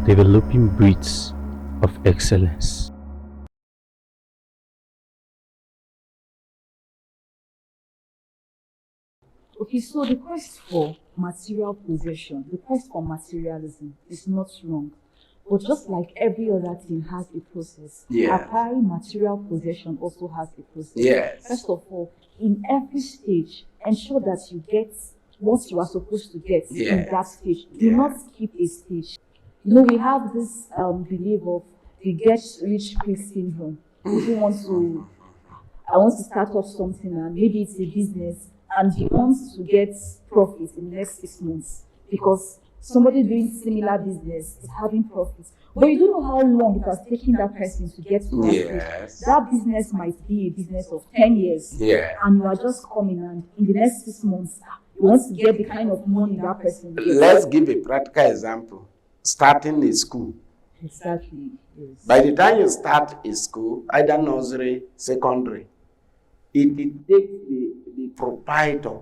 developing breeds of excellence. Okay, so the quest for material possession, the quest for materialism is not wrong. But just like every other thing has a process, Yes. acquiring material possession also has a process. Yes. First of all, in every stage, ensure that you get what you are supposed to get in Yes. that stage. Do Yeah. not skip a stage. You know, we have this belief of the get rich quick syndrome. People want to, I want to start off something, and maybe it's a business, and he wants to get profits in the next 6 months because somebody doing similar business is having profits. But you don't know how long it has taken that person to get to that stage. Yes. That business might be a business of 10 years. Yeah. And you are just coming, and in the next 6 months, you want to get the kind of money that person gets. Let's give a practical example. Starting a school. Exactly. Yes. By the time you start a school, either nursery, secondary, it takes the proprietor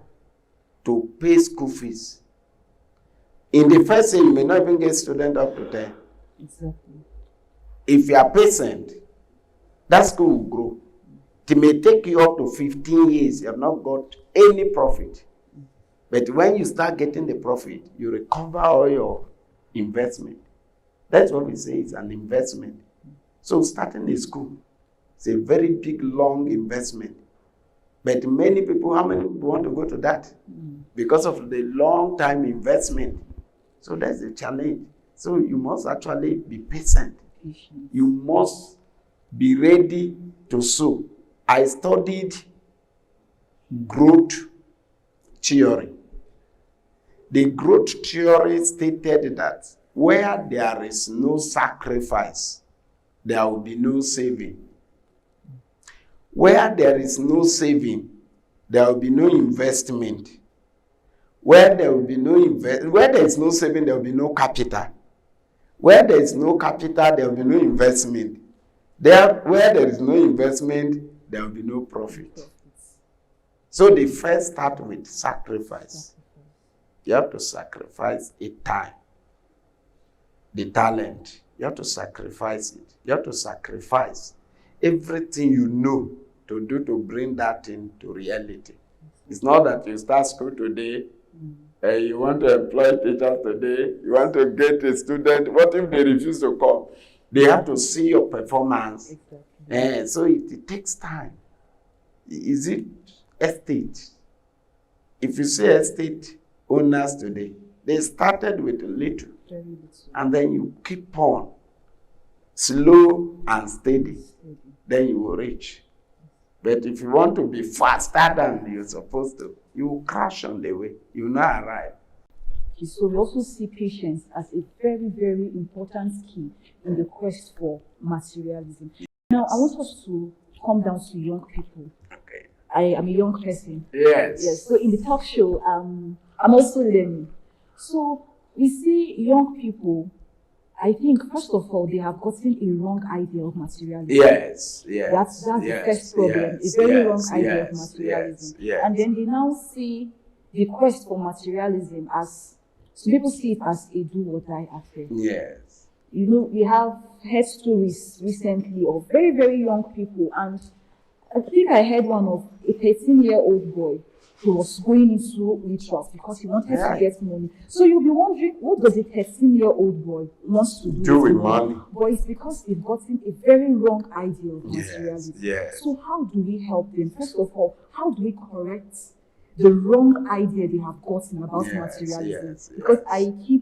to pay school fees. In the first year, you may not even get student up to 10. Exactly. If you are patient, that school will grow. It may take you up to 15 years, you have not got any profit. But when you start getting the profit, you recover all your investment. That's what we say is an investment. So starting a school, it's a very big, long investment. But many people, how many people want to go to that? Because of the long time investment. So that's the challenge. So you must actually be patient. You must be ready to sow. I studied growth theory. The growth theory stated that where there is no sacrifice, there will be no saving. Where there is no saving, there will be no investment. Where there will be where there is no saving, there will be no capital. Where there is no capital, there will be no investment. Where there is no investment, there will be no profit. So they first start with sacrifice. You have to sacrifice a time, the talent. You have to sacrifice it. You have to sacrifice everything you know to do to bring that into reality. It's not that you start school today, and you want to employ teachers today, you want to get a student. What if they refuse to come? They have to see your performance. Exactly. So it takes time. Is it estate? If you see estate owners today, they started with a little, Very little. and then you keep on, slow and steady, then you will reach. But if you want to be faster than you're supposed to, you will crash on the way. You will not arrive. Okay, so we also see patience as a very, very important key in the quest for materialism. Now, I want us to come down to young people. Okay. I am a young person. Yes. Yes. So in the talk show, I'm also learning. So we see young people. I think first of all, they have gotten a wrong idea of materialism. Yes. Yes. That's yes, the first problem. Yes, a very yes, wrong idea of yes, materialism. Yes. And then they now see the quest for materialism as, some people see it as a do or die affair. Yes. You know, we have heard stories recently of very, very young people, and I think I heard one of a 13-year-old boy who was going into rituals because he wanted to get money. So you'll be wondering, what does a 13-year-old boy wants to do with money? But it's because they've gotten a very wrong idea of materialism. Yes. So how do we help them? First of all, how do we correct the wrong idea they have gotten about materialism? Yes, because I keep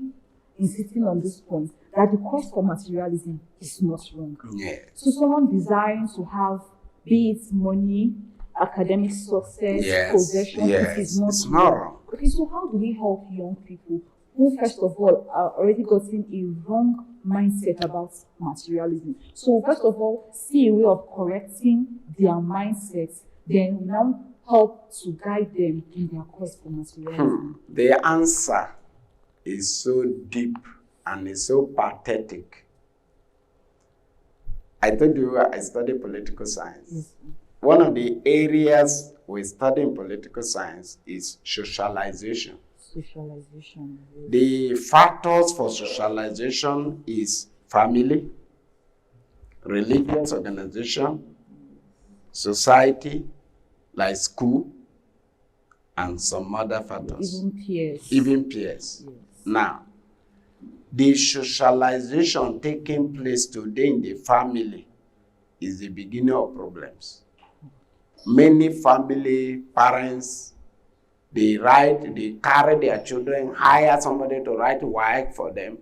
insisting on this point that the quest for materialism is not wrong. Yes. So someone desiring to have, be it money, academic success, possession, it is not it's not wrong. Okay, so how do we help young people who, first of all, are already gotten a wrong mindset about materialism? So, first of all, see a way of correcting their mindsets, then we now help to guide them in their quest for materialism. The answer is so deep and is so pathetic. I told you I studied political science. Yes. One of the areas we study in political science is socialization. Socialization. Yes. The factors for socialization is family, religious organization, society, like school, and some other factors. Even peers. Even peers. Yes. Now, the socialization taking place today in the family is the beginning of problems. Many family parents, they carry their children, hire somebody to write work for them.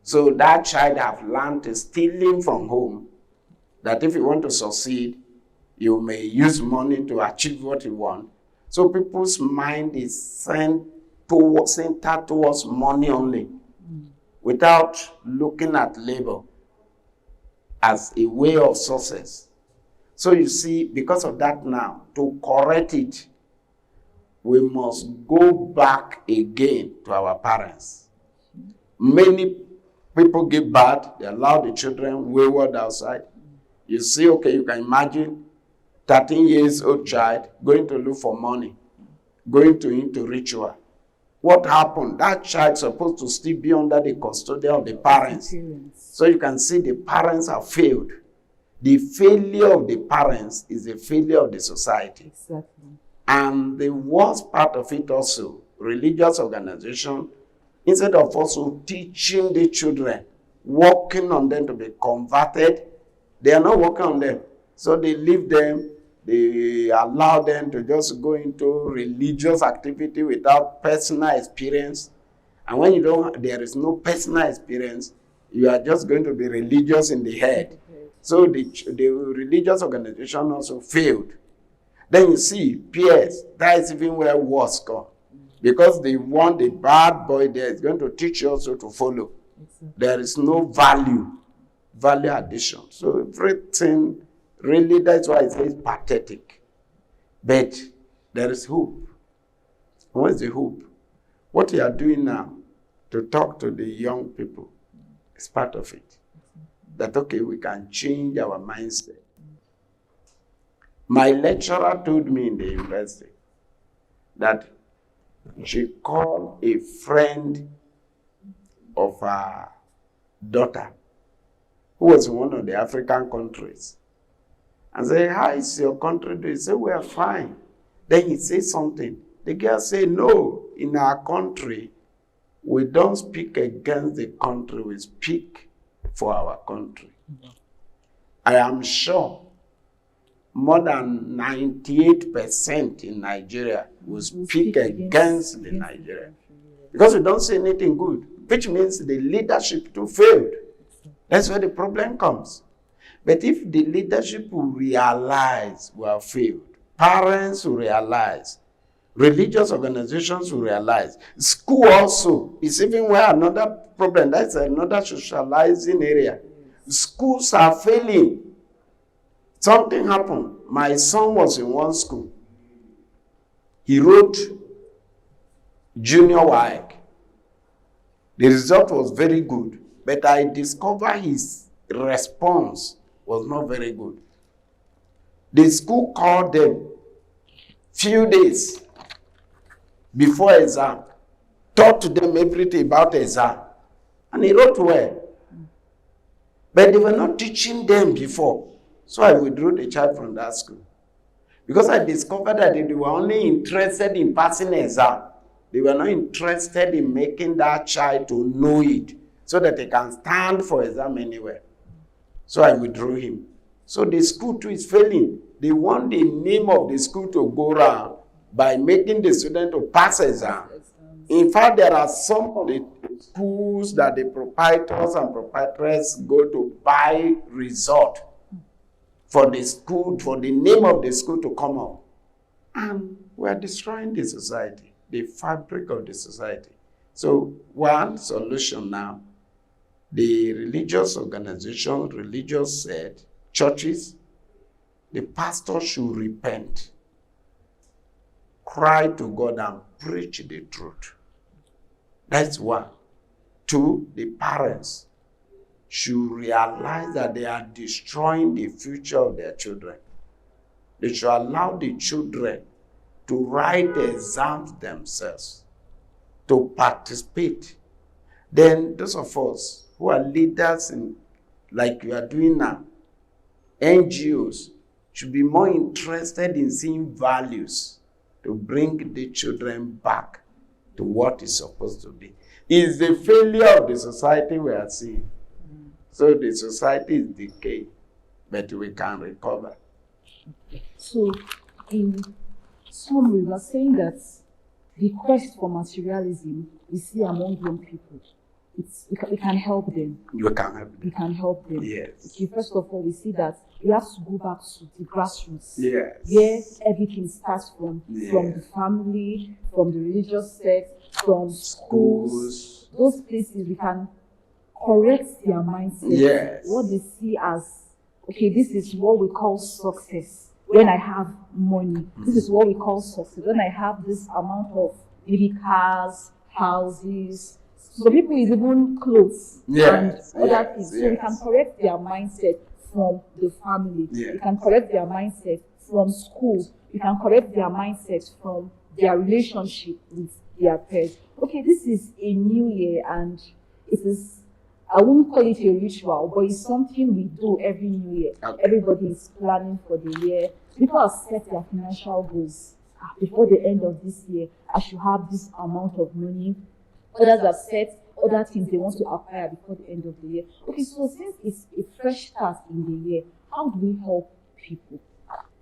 So that child have learned stealing from home, that if you want to succeed, you may use money to achieve what you want. So people's mind is centered towards money only, without looking at labor as a way of success. So you see, because of that now, to correct it, we must go back again to our parents. Many people give birth, they allow the children wayward outside. You see, okay, you can imagine 13 years old child going to look for money, going into ritual. What happened? That child supposed to still be under the custodian of the parents. So you can see the parents have failed. The failure of the parents is the failure of the society. Exactly. And the worst part of it also, religious organization, instead of also teaching the children, working on them to be converted, they are not working on them. So they leave them, they allow them to just go into religious activity without personal experience. And when there is no personal experience, you are just going to be religious in the head. So the religious organization also failed. Then you see peers, that is even where wars come. Because they want the bad boy there is going to teach you also to follow. Exactly. There is no value addition. So everything, really, that's why it says pathetic. But there is hope. What is the hope? What you are doing now to talk to the young people is part of it. That, okay, we can change our mindset. My lecturer told me in the university that she called a friend of her daughter who was in one of the African countries and said, how is your country doing? He said, we are fine. Then he said something. The girl said, no, in our country, we don't speak against the country, we speak for our country. I am sure more than 98% in Nigeria will speak against the Nigeria. Because we don't say anything good, which means the leadership too failed. That's where the problem comes. But if the leadership will realize we have failed, parents will realize, religious organizations will realize, school also is even where another problem, that's another socializing area. Schools are failing. Something happened. My son was in one school. He wrote junior WAEC. The result was very good, but I discovered his response was not very good. The school called them few days before exam, taught to them everything about exam, and he wrote well. But they were not teaching them before. So I withdrew the child from that school. Because I discovered that they were only interested in passing exam. They were not interested in making that child to know it so that they can stand for exam anywhere. So I withdrew him. So the school too is failing. They want the name of the school to go around by making the student to pass exam. In fact, there are some of the schools that the proprietors and proprietors go to buy resort for the school, for the name of the school to come up. And we're destroying the society, the fabric of the society. So one solution now, the religious organization, religious churches, the pastor should repent, cry to God and preach the truth. That's one. Two, the parents should realize that they are destroying the future of their children. They should allow the children to write the exams themselves. to participate. Then those of us who are leaders in, like you are doing now, NGOs, should be more interested in seeing values to bring the children back to what is supposed to be. It's the failure of the society we are seeing. So the society is decaying, but we can recover. So, in summary, we are saying that the quest for materialism we see among young people, we can help them. You can help them. We can help them. Yes. Okay, first of all, we see that we have to go back to the grassroots. Yes. Where everything starts from Yes. the family, from the religious sect, from schools. Those places we can correct their mindset. Yes. What they see as, okay, this is what we call success. When I have money, this is what we call success. When I have this amount of maybe cars, houses, so people is even clothes Yes, and other yes, things. So we can yes. correct their mindset from the family. Yes. We can correct their mindset from school. We can correct their mindset from their relationship with their peers. Okay, this is a new year and it is, I won't call it a ritual, but it's something we do every new year. Okay. Everybody is planning for the year. People have set their financial goals. Before the end of this year, I should have this amount of money. Others have set other things they want to acquire before the end of the year. Okay, so since it's a fresh start in the year, how do we help people?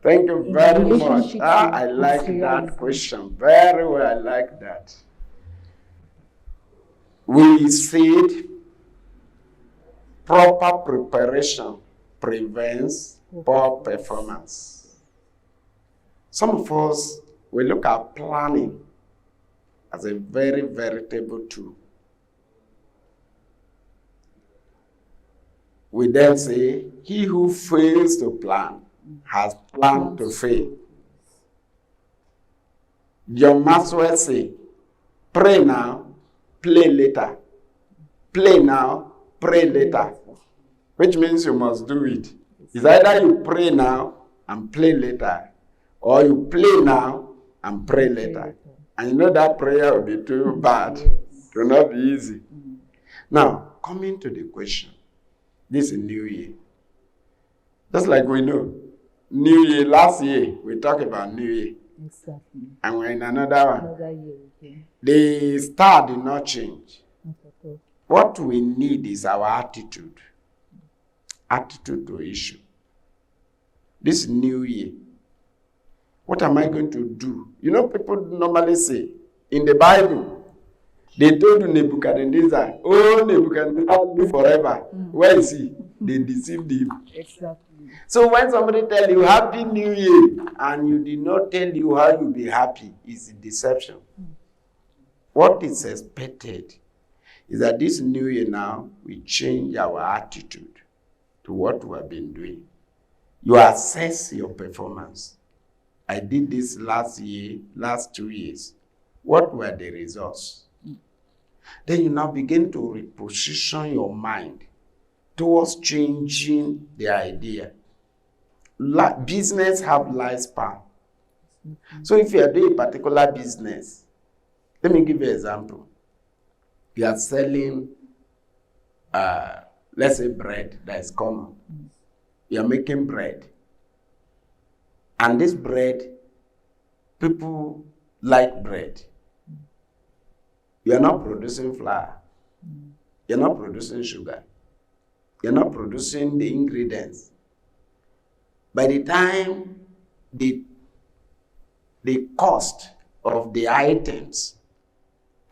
Thank you In very much. relationship I with like that materialism. question. Very well, I like that. We said proper preparation prevents poor performance. Some of us, we look at planning as a very veritable tool. We then say, he who fails to plan has planned to fail. John Maxwell say, pray now, play later. Play now, pray later. Which means you must do it. It's either you pray now and play later, or you play now and pray later. And you know that prayer will be too bad. It will not be easy. Now, coming to the question. This is New Year. Just like we know, New Year, last year, we talked about New Year. Exactly. And we're in another one. Another year again. The star did not change. Not at all. What we need is our attitude. Attitude to issue. This New Year, what am I going to do? You know, people normally say, in the Bible, they told Nebuchadnezzar, oh, Nebuchadnezzar, live forever. Where is he? They deceived him. Exactly. So when somebody tell you Happy New Year and you did not tell you how you'll be happy, it's a deception. What is expected is that this New Year now, we change our attitude to what we have been doing. You assess your performance. I did this last year, last 2 years. What were the results? Then you now begin to reposition your mind towards changing the idea. Business have lifespan. So if you are doing a particular business, let me give you an example. You are selling, let's say bread that is common. You are making bread. And this bread, people like bread. You are not producing flour. You're not producing sugar. You're not producing the ingredients. By the time the cost of the items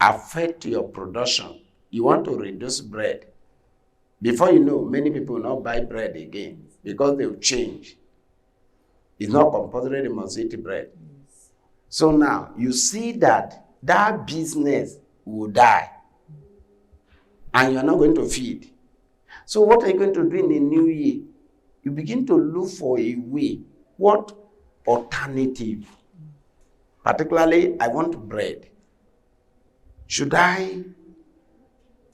affect your production, you want to reduce bread. Before you know, many people will not buy bread again because they will change. It's not compulsory they must eat bread. So now you see that business will die and you're not going to feed. So what are you going to do in the new year? You begin to look for a way. What alternative? Particularly, I want bread. Should I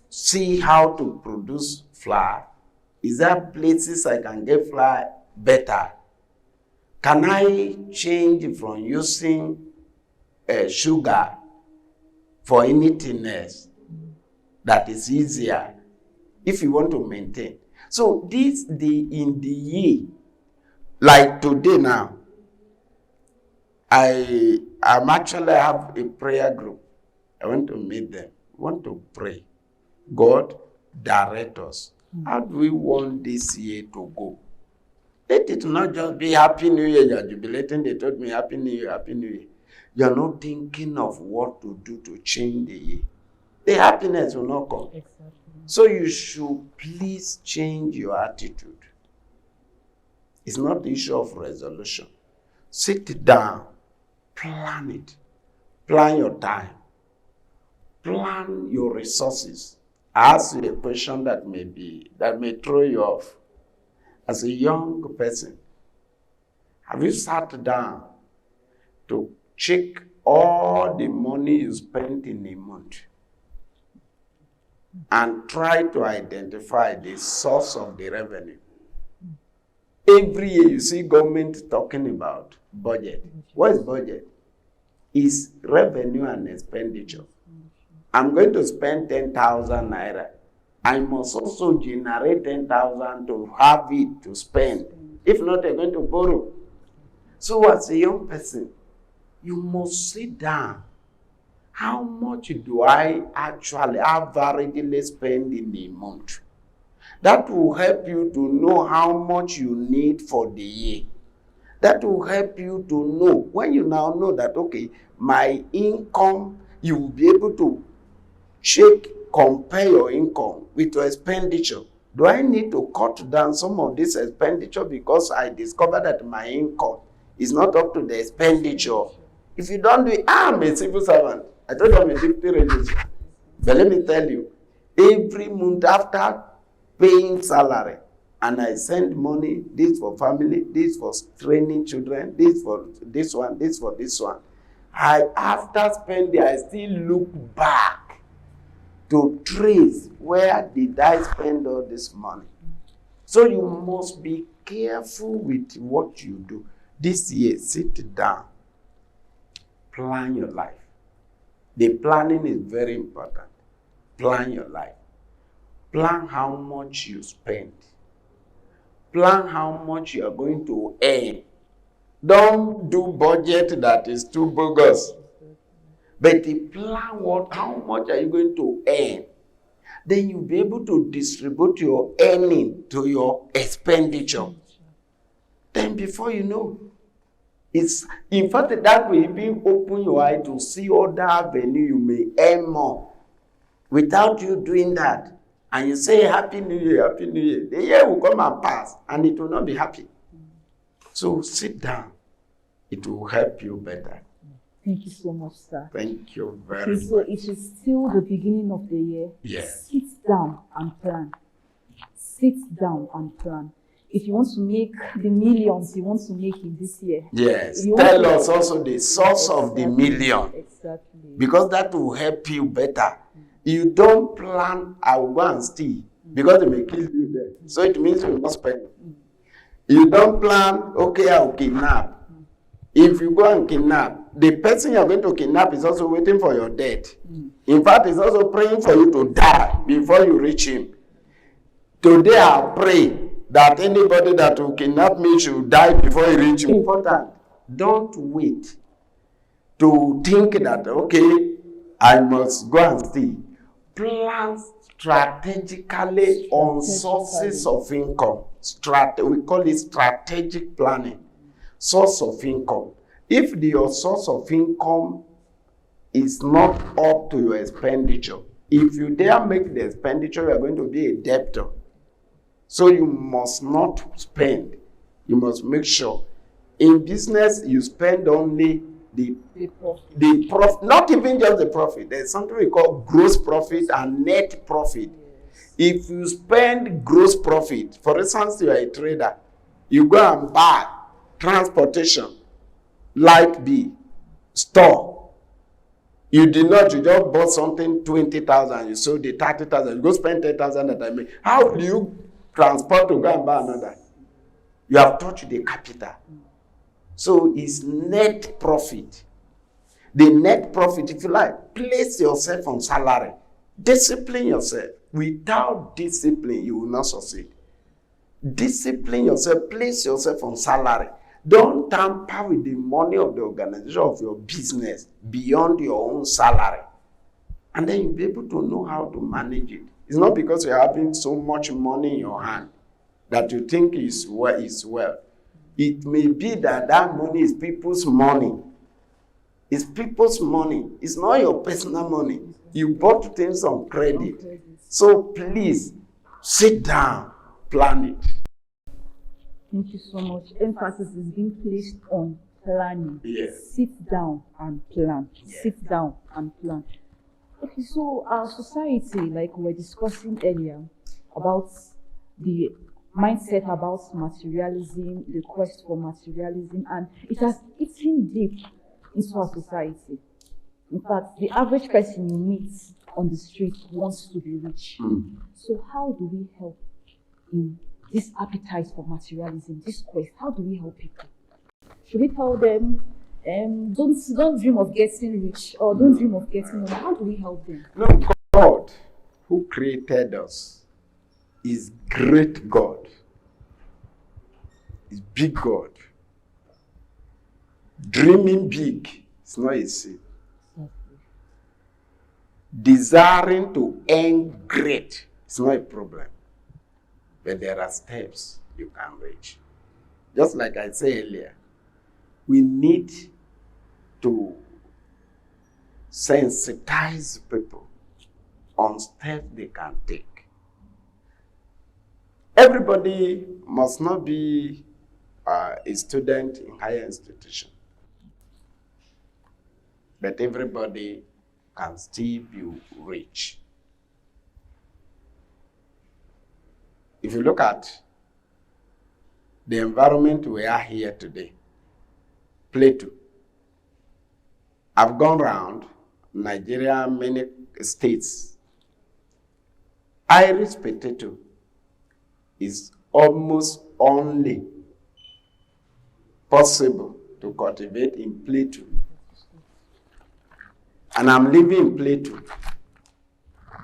see how to produce flour? Is there places I can get flour better? Can I change from using sugar for anything else that is easier if you want to maintain. So in the year, like today now, I'm actually have a prayer group. I want to meet them. I want to pray. God, direct us. How do we want this year to go? Let it not just be Happy New Year. You're jubilating. They told me Happy New Year, Happy New Year. You're not thinking of what to do to change the year. The happiness will not come. Exactly. So you should please change your attitude. It's not the issue of resolution. Sit down, plan it. Plan your time. Plan your resources. I ask you a question that may throw you off. As a young person, have you sat down to check all the money you spent in a month and try to identify the source of the revenue? Every year you see government talking about budget. What is budget? It's revenue and expenditure. I'm going to spend 10,000 naira. I must also generate 10,000 to have it to spend. If not, I'm going to borrow. So as a young person, you must sit down. How much do I actually averagely spend in a month? That will help you to know how much you need for the year. That will help you to know, when you now know that, okay, my income, you will be able to compare your income with your expenditure. Do I need to cut down some of this expenditure because I discovered that my income is not up to the expenditure? If you don't do it, I'm a civil servant. I told you I'm a deputy registrar. But let me tell you, every month after paying salary, and I send money, this for family, this for training children, this for this one, this for this one. After spending, I still look back to trace where did I spend all this money. So you must be careful with what you do. This year, sit down, plan your life. The planning is very important. Plan your life. Plan how much you spend. Plan how much you are going to earn. Don't do budget that is too bogus. But the plan how much are you going to earn? Then you'll be able to distribute your earning to your expenditure. Then before you know, in fact, that will even open your eye to see other avenue you may earn more. Without you doing that, and you say Happy New Year, Happy New Year, the year will come and pass, and it will not be happy. So sit down. It will help you better. Thank you so much, sir. Thank you very Okay, much. so it is still the beginning of the year. Yes. Sit down and plan. Sit down and plan. If you want to make the millions you want to make in this year. Yes. Tell us also the source of the million. Exactly. Because that will help you better. You don't plan, I will go and steal, because they may kill you there. So it means you must spend. You don't plan, okay, I will kidnap. If you go and kidnap, the person you are going to kidnap is also waiting for your death. In fact, he's also praying for you to die before you reach him. Today I pray that anybody that will kidnap me should die before he reach him. Important. Don't wait to think that, okay, I must go and steal. Plan strategically on sources of income. We call it strategic planning. Source of income. If your source of income is not up to your expenditure, if you dare make the expenditure, you are going to be a debtor. So you must not spend. You must make sure. In business, you spend only the profit, not even just the profit. There's something we call gross profit and net profit. If you spend gross profit, for instance, you are a trader, you go and buy transportation, light bill, store. You did not, you just bought something 20,000, you sold it 30,000, you go spend 10,000 that I make. How do you transport to go and buy another? You have touched the capital. So it's net profit. The net profit, if you like, place yourself on salary. Discipline yourself. Without discipline, you will not succeed. Discipline yourself. Place yourself on salary. Don't tamper with the money of the organization of your business beyond your own salary. And then you'll be able to know how to manage it. It's not because you're having so much money in your hand that you think is well. It may be that that money is people's money. It's people's money. It's not your personal money. You bought things on credit. So please, sit down, plan it. Thank you so much. Emphasis is being placed on planning. Yes. Sit down and plan. Yes. Sit down and plan. Okay, so our society, like we were discussing earlier, about the mindset about materialism, the quest for materialism, and it has eaten deep into our society. In fact, the average person you meet on the street wants to be rich. So how do we help in this appetite for materialism, this quest? How do we help people? Should we tell them, don't dream of getting rich, or don't dream of getting money? How do we help them? No, God, who created us, is great God. Is big God. Dreaming big is not easy. Desiring to earn great is not a problem. But there are steps you can reach. Just like I said earlier, we need to sensitize people on steps they can take. Everybody must not be a student in higher institution. But everybody can still be rich. If you look at the environment we are here today, Plato. I've gone around Nigeria, many states. Irish potato is almost only possible to cultivate in Plato. And I'm living in Plato.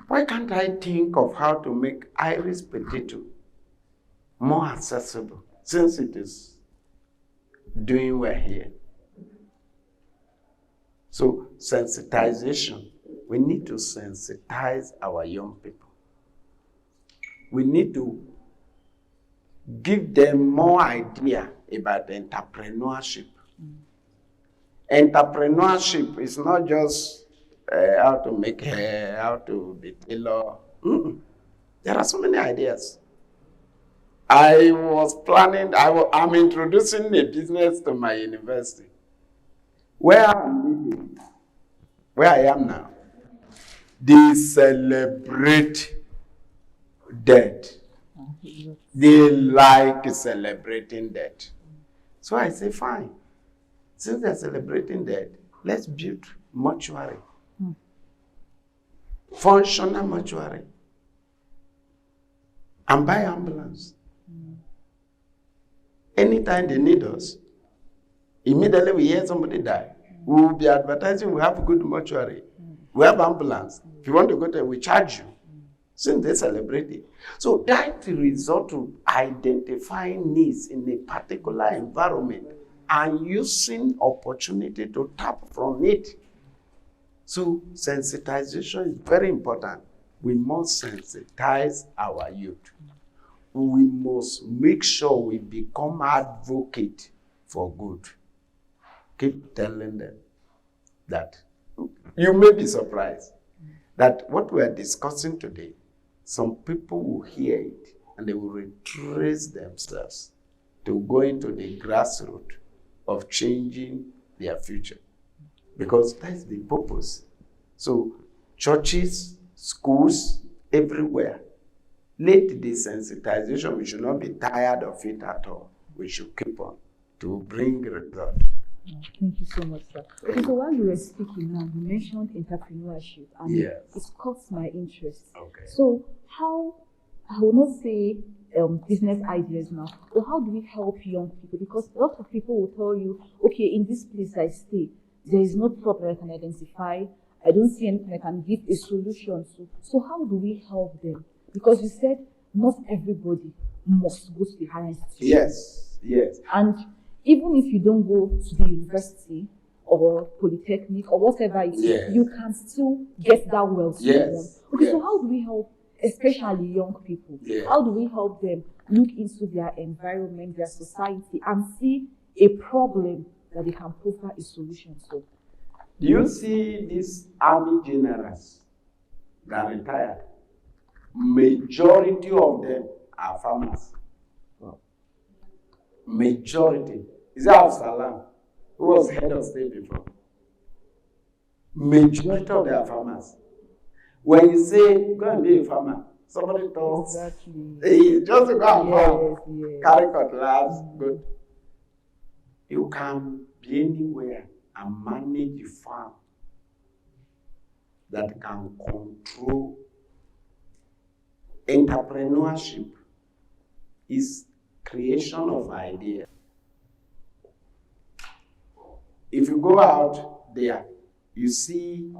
Why can't I think of how to make Irish potato more accessible, since it is doing well here? So sensitization, we need to sensitize our young people. We need to give them more idea about entrepreneurship. Entrepreneurship is not just how to make hair, how to be tailor. There are so many ideas. I was planning, I'm introducing a business to my university. Where I'm living, where I am now, they celebrate death. They like celebrating death. So I say, fine. Since they're celebrating death, let's build mortuary. Functional mortuary. And buy ambulance. Anytime they need us, immediately we hear somebody die, we will be advertising, we have a good mortuary. We have ambulance. If you want to go there, we charge you. Since they celebrate it. So that result to identifying needs in a particular environment and using opportunity to tap from it. So sensitization is very important. We must sensitize our youth. We must make sure we become advocate for good. Keep telling them that. You may be surprised that what we are discussing today, some people will hear it and they will retrace themselves to go into the grassroots of changing their future. Because that's the purpose. So churches, schools, everywhere, let the sensitization, we should not be tired of it at all. We should keep on to bring result. Thank you so much, sir. Okay, so while you were speaking now, you mentioned entrepreneurship, and Yes. it caught my interest. Okay. So how, I will not say business ideas now, but how do we help young people? Because a lot of people will tell you, okay, in this place I stay, There is no problem I can identify. I don't see anything I can give a solution to. So how do we help them? Because you said not everybody must go to the higher institution. Yes, yes. And even if you don't go to the university or polytechnic or whatever it is, Yes. you can still get that wealth you Yes, want. Okay, so yes. how do we help, especially young people? Yes. How do we help them look into their environment, their society, and see a problem that they can provide a solution to? Do you see these army generals that retired? Majority of them are farmers. Wow. Majority. Is that Salam, who was head of state before? Majority of them are farmers. When you say, go and be a farmer, somebody talks, Exactly. just to go and farm, Yes. carry cutlass, good. You can be anywhere and manage a farm that can control. Entrepreneurship is creation of ideas. If you go out there, you see,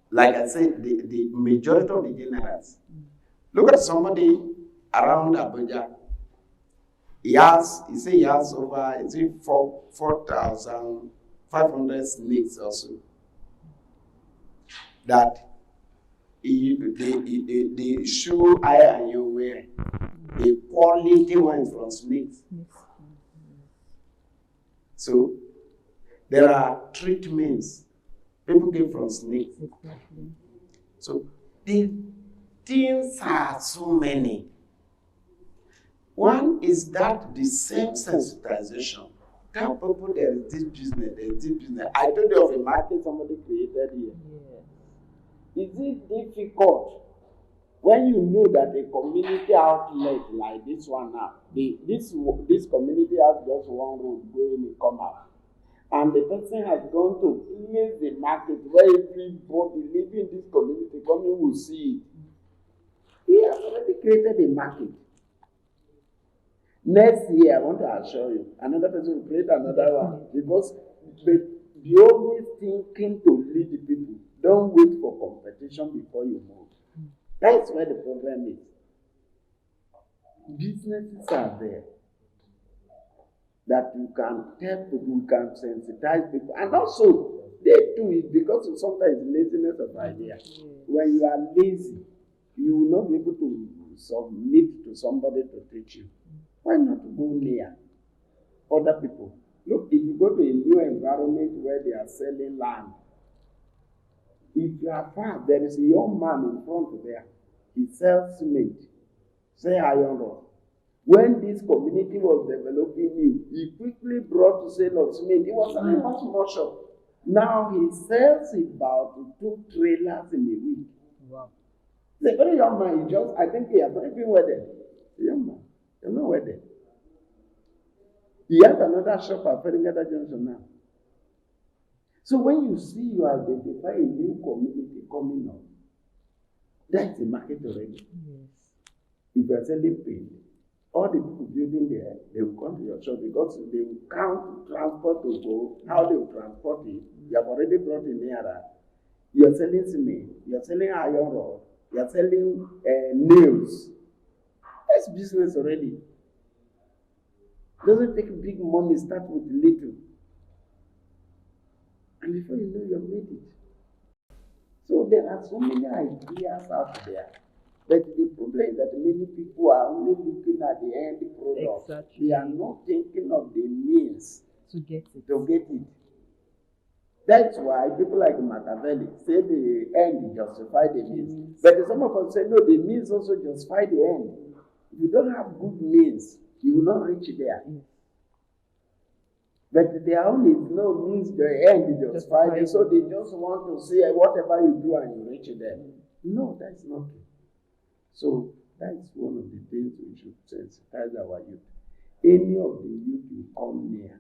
like I said, the majority of the generals. Look at somebody around Abuja. He has over 4,500 snakes or so. That the shoe I and you wear, the quality ones from snakes. So there are treatments people get from snakes. Exactly. So the things are so many. One is that the same sensitization. Tell people there is this business, there is this business. I told you of a market somebody created here. Yeah. Is it difficult when you know that a community outlet like this one now, this community has just one road going and come out, and the person has gone to place the market where everybody living in this community coming will see it. He has already created a market. Next year, I want to assure you, another person will create another one, because be always thinking to lead the people. Don't wait for competition before you move. That's where the problem is. Businesses are there that you can tell people, you can sensitize people, and also they do it because of sometimes laziness of idea. When you are lazy, you will not be able to submit to somebody to teach you. Why not go near other people? Look, if you go to a new environment where they are selling land, if you are far, there is a young man in front there. He sells cement, say iron rod. When this community was developing new, he quickly brought to sale of cement. He was selling much more shop. Now he sells about 2 trailers in a week. Wow. The very young man, I think he has not been wedded. The young man, he's not wedded. He has another shop at Ferringata Junction now. So when you see, you identify a new community coming up, that's the market already. Yes. If you are selling paint, all the people building there, they will come to your shop because they will count transport to go, how they will transport it. You have already brought it nearer. You are selling cement, you are selling iron rod, you are selling nails. That's business already. Doesn't take big money, start with little. And before you know, you've made it. So there are so many ideas out there. But the problem is that many people are only looking at the end product. Exactly. They are not thinking of the means To get it. to get it. That's why people like Machiavelli say the end justify the means. But some of us say, no, the means also justify the end. If you don't have good means, you will not reach there. But their own is no means the end justify it. So they just want to say whatever you do and you reach there. No, that's not true. So that's one of the things we should sensitize our youth. Any of the youth you come near,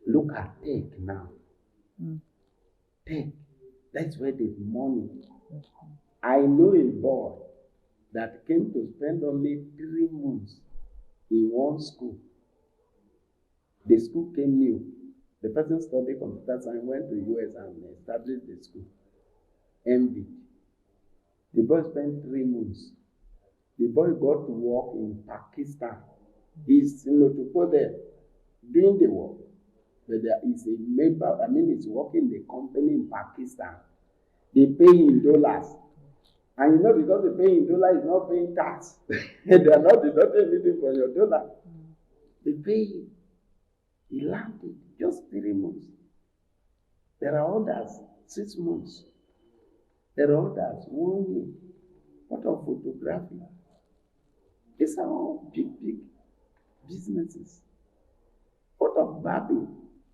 look at tech now. Tech, that's where there's money. I know a boy that came to spend only 3 months in one school. The school came new. The person studied computer science, went to US and established the school. Envy. The boy spent 3 months. The boy got to work in Pakistan. He's to go there doing the work. But there is a member, he's working in the company in Pakistan. They pay in dollars. And because they pay in dollars, is not paying tax. They are not deducting anything from your dollar. They pay him. He landed just 3 months. There are others, 6 months. There are others, 1 year. What of photography? These are all big businesses. What of barbing?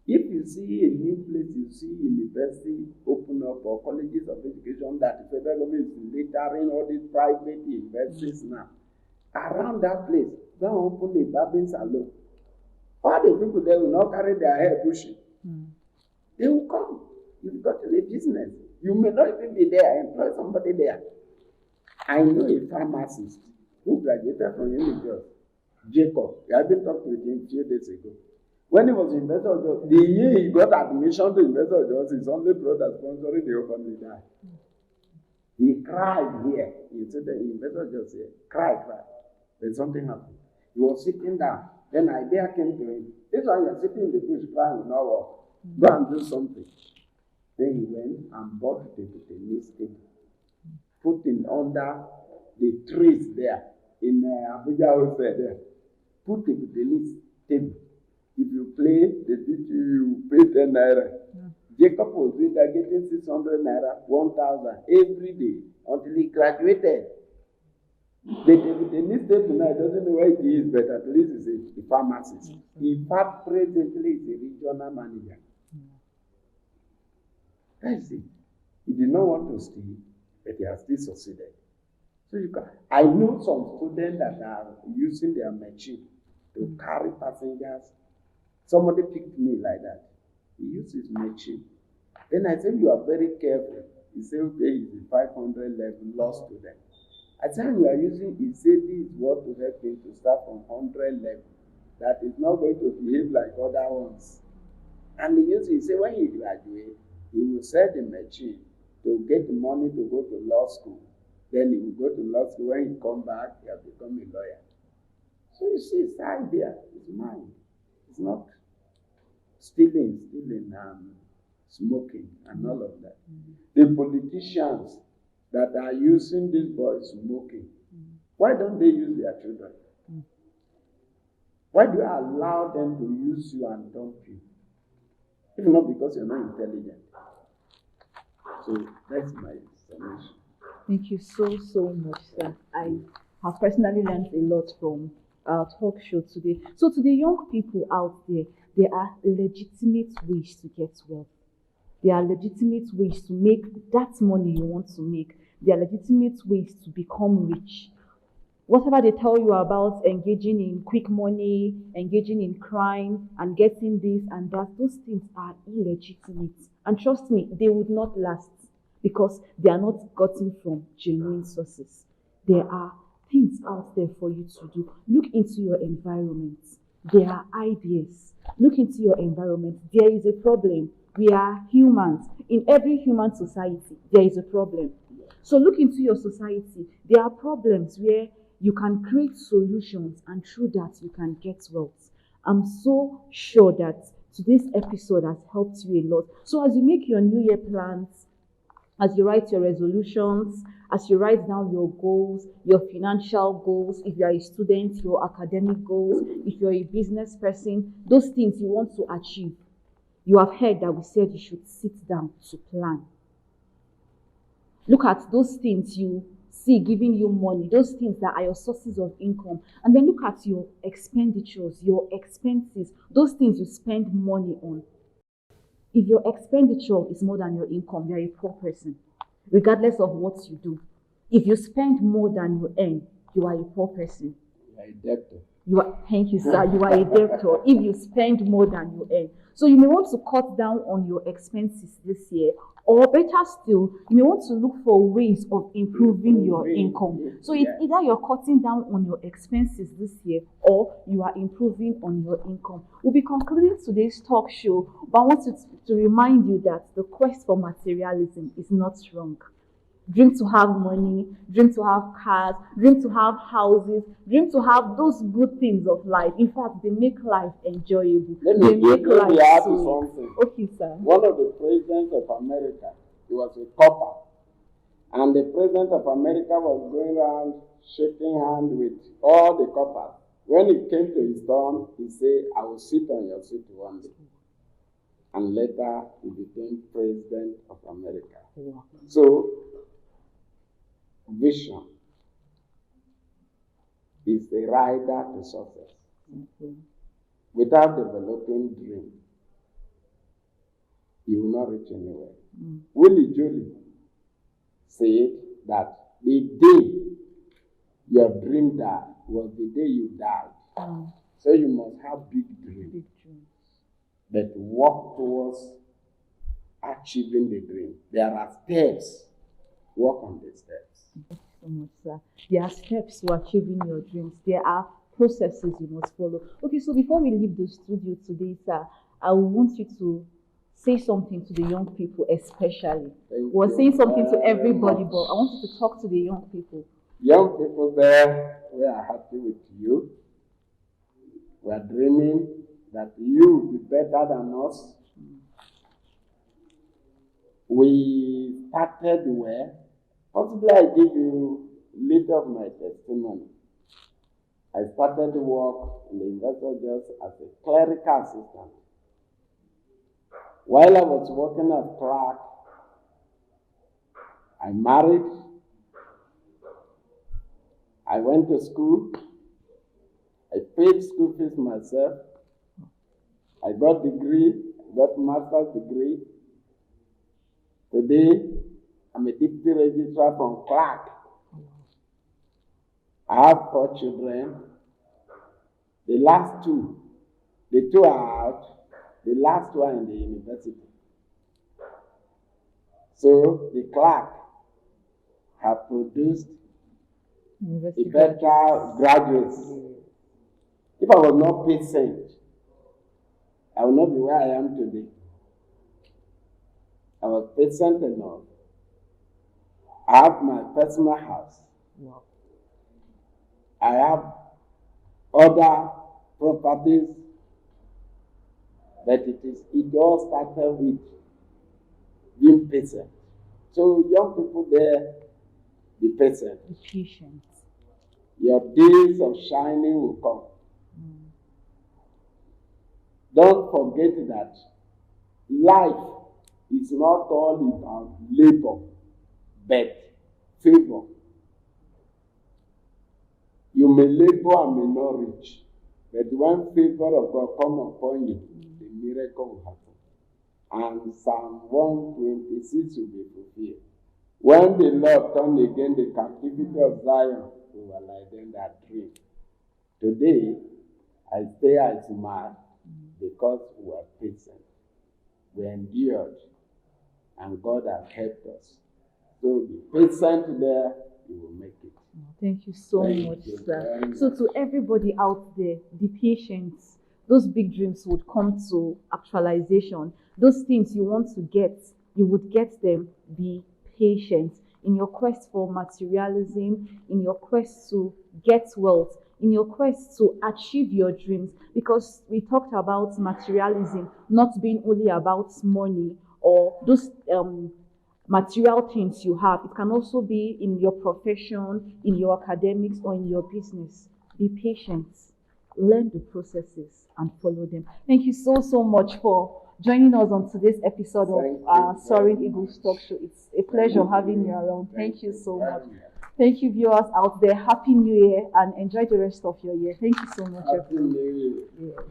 If you see a new place, you see university open up or colleges of education that the federal government is littering all these private universities now. Around that place, go and open a barbing salon. All the people there will not carry their hair bushy. They will come. You've got a business. You may not even be there. Employ somebody there. I know a pharmacist who graduated from university, Jacob. I've been talking with him a few days ago. When he was in Investor Jobs, the year he got admission to Investor Jobs, his only brother sponsoring the whole family died. He cried here. He said the Investor Jobs here. Cried. Then something happened. He was sitting down. Then an idea came to him. This one you're sitting in the bush crying will not work. Go and do something. Then he went and bought the tennis table. Put it under the trees there in Abuja Hotel there. Put the tennis table. If you play, they teach you pay 10 naira. Jacob was doing that, getting 600 naira, 1,000 every day until he graduated. The tennis table now doesn't know where it is, but at least he's a pharmacist. In fact, presently he's a regional manager. That's it. He did not want to steal, but he has still succeeded. So I know some students that are using their machine to carry passengers. Somebody picked me like that. He used his machine. Then I said, you are very careful. He said, okay, he's a 500 level law student. I said, you are using, he said, this is what to help him to start from 100 level. That is not going to behave like other ones. And he said, when he graduates, he will sell the machine to get the money to go to law school. Then he will go to law school. When he come back, he will become a lawyer. So you see, it's idea, it's mine. It's not stealing, smoking, and all of that. The politicians that are using these boys smoking, why don't they use their children? Why do you allow them to use you and dump you? If not because you're not intelligent. So that's my summation. Thank you so much, sir. I have personally learned a lot from our talk show today. So to the young people out there, there are legitimate ways to get wealth. There are legitimate ways to make that money you want to make. There are legitimate ways to become rich. Whatever they tell you about engaging in quick money, engaging in crime, and getting this and that, those things are illegitimate. And trust me, they would not last because they are not gotten from genuine sources. There are things out there for you to do. Look into your environment. There are ideas. Look into your environment. There is a problem. We are humans. In every human society, there is a problem. So look into your society. There are problems where you can create solutions, and through that, you can get wealth. I'm so sure that today's episode has helped you a lot. So as you make your New Year plans, as you write your resolutions, as you write down your goals, your financial goals, if you are a student, your academic goals, if you're a business person, those things you want to achieve, you have heard that we said you should sit down to plan. Look at those things you see giving you money, those things that are your sources of income, and then look at your expenditures, your expenses, those things you spend money on. If your expenditure is more than your income, you're a poor person, regardless of what you do. If you spend more than you earn, you are a poor person. You are a debtor. Thank you, sir. You are a debtor if you spend more than you earn. So you may want to cut down on your expenses this year, Or better still, you may want to look for ways of improving your income. So it's either you're cutting down on your expenses this year or you are improving on your income. We'll be concluding today's talk show, but I want to remind you that the quest for materialism is not wrong. Dream to have money, dream to have cars, dream to have houses, dream to have those good things of life. In fact, they make life enjoyable. Let they me make life add sweet. something. Okay, sir. One of the presidents of America, he was a copper. And the president of America was going around shaking hands with all the coppers. When it came to his turn, he said, I will sit on your seat one day. And later, he became president of America. Wow. So, vision is the rider to success. Without developing dream, you will not reach anywhere. Willie Jolie said that the day your dream died was the day you died. So you must have big dreams. But walk towards achieving the dream. There are steps. Walk on the steps. Thank you so much, sir. There are steps to achieving your dreams. There are processes you must follow. Okay, so before we leave the studio today, sir, I want you to say something to the young people, especially. We're saying something to everybody, but I want you to talk to the young people. Young people there, we are happy with you. We are dreaming that you will be better than us. We started where? Possibly I give you little of my testimony. I started to work in the University just as a clerical assistant. While I was working as clerk, I married. I went to school. I paid school fees myself. I got degree, got master's degree. Today, I'm a deputy registrar from Clark. I have 4 children. The last 2, the 2 are out. The last 2 are in the university. So the Clark have produced a better graduates. If I was not patient, I would not be where I am today. I was patient enough. I have my personal house. Wow. I have other properties, but it all started with being patient. So young people there, be patient. Be patient. Your days of shining will come. Don't forget that life is not all about labor, but favor. You may labor and may not reach, but when favor of God come upon you, the miracle will happen. And Psalm 126 will be fulfilled. When the Lord turned again the captivity of Zion, we were like them that dream. Today, I stay, I smile, because we were patient. We endured, and God has helped us. So be patient there, you will make it. Thank you so much, sir. So to everybody out there, be patient. Those big dreams would come to actualization. Those things you want to get, you would get them. Be patient in your quest for materialism, in your quest to get wealth, in your quest to achieve your dreams. Because we talked about materialism not being only about money or those material things you have. It can also be in your profession, in your academics, or in your business. Be patient. Learn the processes and follow them. Thank you so much for joining us on today's episode of Soaring Eagles Talk Show. It's a pleasure having you around. Thank you so much. Thank you, viewers out there. Happy New Year and enjoy the rest of your year. Thank you so much. Happy New Year. Yes.